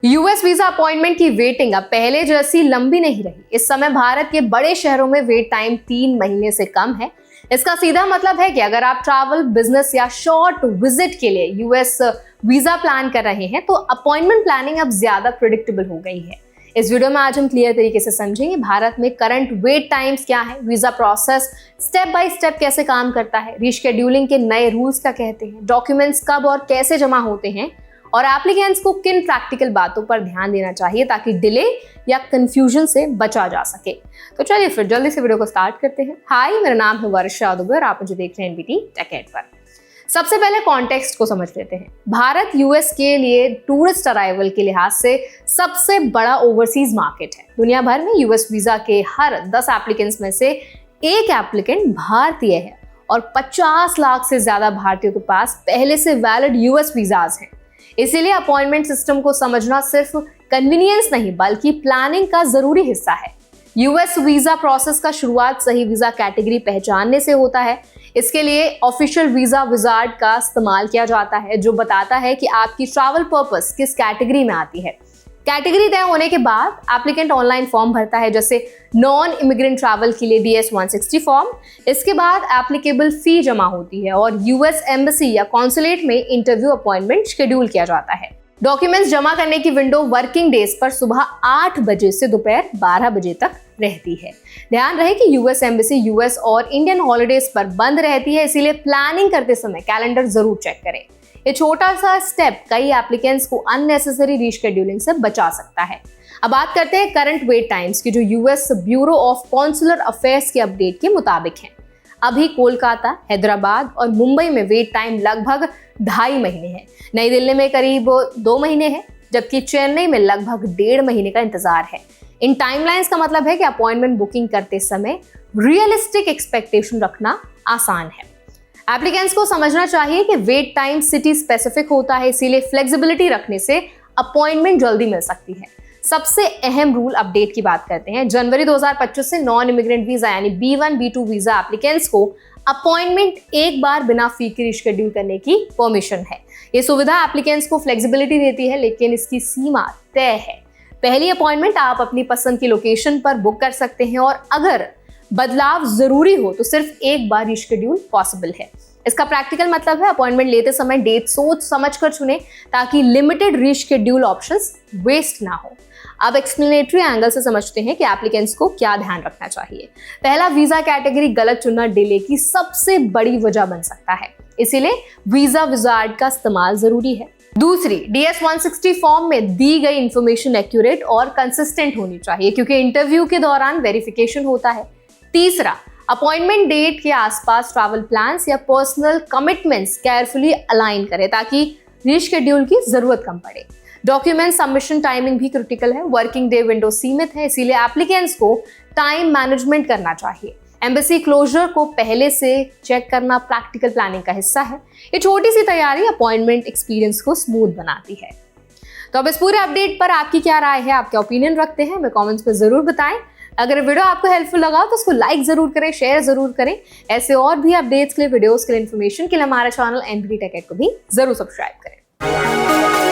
US visa appointment की waiting अब पहले जैसी लंबी नहीं रही। इस समय भारत के बड़े शहरों में वेट टाइम 3 महीने से कम है। इसका सीधा मतलब है कि अगर आप ट्रैवल, बिजनेस या शॉर्ट विजिट के लिए यूएस वीजा प्लान कर रहे हैं तो अपॉइंटमेंट प्लानिंग अब ज्यादा प्रिडिक्टेबल हो गई है। इस वीडियो में आज हम क्लियर तरीके से समझेंगे भारत में करंट वेट टाइम्स क्या है, visa process step by step कैसे काम करता है, रीशेड्यूलिंग के नए रूल्स क्या कहते हैं, डॉक्यूमेंट्स कब और कैसे जमा होते हैं और एप्लीकेंट्स को किन प्रैक्टिकल बातों पर ध्यान देना चाहिए ताकि डिले या कंफ्यूजन से बचा जा सके। तो चलिए फिर जल्दी से वीडियो को स्टार्ट करते हैं। हाय, मेरा नाम है वर्षा दुबे, आप मुझे देख रहे हैं एनबीटी टेक एड पर। सबसे पहले कॉन्टेक्स्ट को समझ लेते हैं। भारत यूएस के लिए टूरिस्ट अराइवल के लिहाज से सबसे बड़ा ओवरसीज मार्केट है। दुनिया भर में यूएस वीजा के हर 10 एप्लीकेंट्स में से एक एप्लीकेंट भारतीय है और 50 लाख से ज्यादा भारतीयों के पास पहले से वैलिड यूएस वीजाज हैं। इसीलिए अपॉइंटमेंट सिस्टम को समझना सिर्फ कन्वीनियंस नहीं बल्कि प्लानिंग का जरूरी हिस्सा है। यूएस वीजा प्रोसेस का शुरुआत सही वीजा कैटेगरी पहचानने से होता है। इसके लिए ऑफिशियल वीजा विजार्ड का इस्तेमाल किया जाता है जो बताता है कि आपकी ट्रैवल पर्पस किस कैटेगरी में आती है। कैटेगरी तय होने के बाद एप्लीकेंट ऑनलाइन फॉर्म भरता है, जैसे नॉन इमिग्रेंट ट्रैवल के लिए DS 160 फॉर्म। इसके बाद एप्लीकेबल फी जमा होती है और यूएस एम्बेसी या कॉन्सुलेट में इंटरव्यू अपॉइंटमेंट शेड्यूल किया जाता है। डॉक्यूमेंट्स जमा करने की विंडो वर्किंग डेज पर सुबह 8 बजे से दोपहर 12 बजे तक रहती है। ध्यान रहे कि यूएस एम्बेसी यूएस और इंडियन हॉलिडेज पर बंद रहती है, इसीलिए प्लानिंग करते समय कैलेंडर जरूर चेक करें। ये छोटा सा स्टेप कई एप्लीकेंट्स को अननेसेसरी रीशेड्यूलिंग से बचा सकता है। अब बात करते हैं करंट वेट टाइम्स की, जो US bureau of consular affairs के अपडेट के मुताबिक हैं। अभी कोलकाता, हैदराबाद और मुंबई में वेट टाइम लगभग 2.5 महीने है। नई दिल्ली में करीब 2 महीने है, जबकि चेन्नई में लगभग 1.5 महीने का इंतजार है। इन टाइमलाइंस का मतलब है कि अपॉइंटमेंट बुकिंग करते समय रियलिस्टिक एक्सपेक्टेशन रखना आसान है। एप्लीकेंट्स को समझना चाहिए कि वेट टाइम सिटी स्पेसिफिक होता है, इसीलिए फ्लेक्सिबिलिटी रखने से अपॉइंटमेंट जल्दी मिल सकती है। सबसे अहम रूल अपडेट की बात करते हैं। जनवरी 2025 से नॉन इमिग्रेंट वीजा यानी B1 B2 वीजा एप्लीकेंट्स को अपॉइंटमेंट एक बार बिना फी के रिशेड्यूल करने की परमिशन है। ये सुविधा एप्लीकेंट्स को फ्लेक्सिबिलिटी देती है, लेकिन इसकी सीमा तय है। पहली अपॉइंटमेंट आप अपनी पसंद की लोकेशन पर बुक कर सकते हैं और अगर बदलाव जरूरी हो तो सिर्फ एक बार रिशेड्यूल पॉसिबल है। इसका प्रैक्टिकल मतलब है अपॉइंटमेंट लेते समय डेट सोच समझ कर चुने ताकि लिमिटेड रिशेड्यूल ऑप्शंस वेस्ट ना हो। अब एक्सप्लेनेटरी एंगल से समझते हैं कि एप्लीकेंट्स को क्या ध्यान रखना चाहिए। पहला, वीजा कैटेगरी गलत चुनना डिले की सबसे बड़ी वजह बन सकता है, इसीलिए वीजा विजार्ड का इस्तेमाल जरूरी है। दूसरी, DS 160 फॉर्म में दी गई इंफॉर्मेशन एक्यूरेट और कंसिस्टेंट होनी चाहिए क्योंकि इंटरव्यू के दौरान वेरिफिकेशन होता है। तीसरा, अपॉइंटमेंट डेट के आसपास ट्रैवल प्लान्स या पर्सनल कमिटमेंट्स केयरफुली अलाइन करें ताकि रीशेड्यूल की जरूरत कम पड़े। डॉक्यूमेंट सबमिशन टाइमिंग भी क्रिटिकल है। वर्किंग डे विंडो सीमित है, इसीलिए एप्लीकेंट्स को टाइम मैनेजमेंट करना चाहिए। एम्बेसी क्लोजर को पहले से चेक करना प्रैक्टिकल प्लानिंग का हिस्सा है। ये छोटी सी तैयारी अपॉइंटमेंट एक्सपीरियंस को स्मूथ बनाती है। तो अब इस पूरे अपडेट पर आपकी क्या राय है, आप क्या ओपिनियन रखते हैं, हमें कमेंट्स में जरूर बताएं। अगर वीडियो आपको हेल्पफुल लगा तो उसको लाइक जरूर करें, शेयर जरूर करें। ऐसे और भी अपडेट्स के लिए, वीडियोस के लिए, इन्फॉर्मेशन के लिए हमारे चैनल एनबीटी टेक एड को भी जरूर सब्सक्राइब करें।